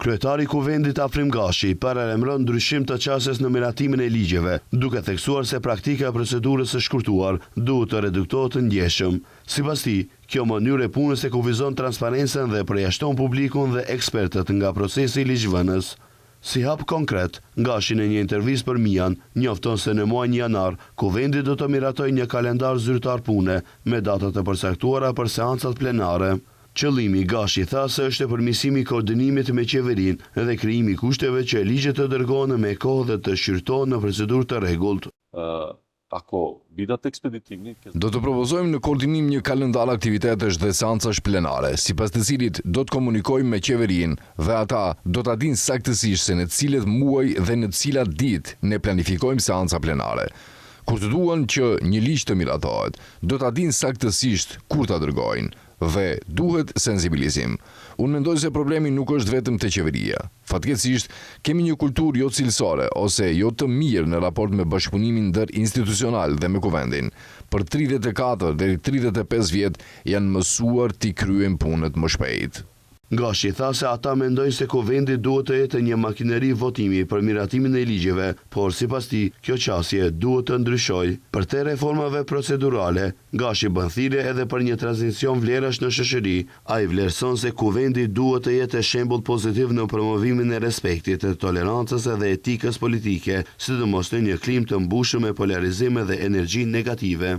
Kryetari i Kuvendit Afrim Gashi paralajmëron ndryshim të qasjes në miratimin e ligjeve, duke theksuar se praktika e procedurës së shkurtuar duhet të reduktohet të ndjeshëm. Sipas tij, kjo mënyrë e punës e kufizon transparencën dhe përjashton publikun dhe ekspertët nga procesi i ligjvënës. Si hap konkret, Gashi në një intervistë për Mian njofton se në muajin janar, Kuvendi do të miratojë një kalendar zyrtar pune me datat e përcaktuara për seancat plenare. Qëllimi, Gashi tha se është e përmirësimi i koordinimit me qeverinë dhe krijimi i kushteve që ligjet të dërgohen me kohë dhe të shqyrtohen në procedurë të rregullt. Do të propozojmë në koordinim një kalendar aktivitetesh dhe seancash plenare, sipas të cilit do të komunikojmë me qeverinë dhe ata do ta dinë saktësisht se në të cilët muaj dhe në të cilat ditë ne planifikojmë seanca plenare. Kur të duan që një ligj të miratohet, do ta dinë saktësisht kur ta dërgojnë dhe duhet sensibilizim. Unë mendoj se problemi nuk është vetëm te qeveria. Fatkeqësisht, kemi një kulturë jo cilësore ose jo të mirë në raport me bashkëpunimin ndërinstitucional dhe me Kuvendin. Për 34 deri 35 vjet janë mësuar t'i kryejnë punët më shpejt. Gashi tha se ata mendojnë se Kuvendi duhet të jetë një makineri votimi për miratimin e ligjeve, por sipas tij, kjo qasje duhet të ndryshojë. Për te reformave procedurale, Gashi bën thirrje edhe për një tranzicion vlerash në shoqëri. Ai vlerëson se Kuvendi duhet të jetë shembull pozitiv në promovimin e respektit, të tolerancës dhe etikës politike, sidomos në një klim të mbushur me polarizim dhe energji negative.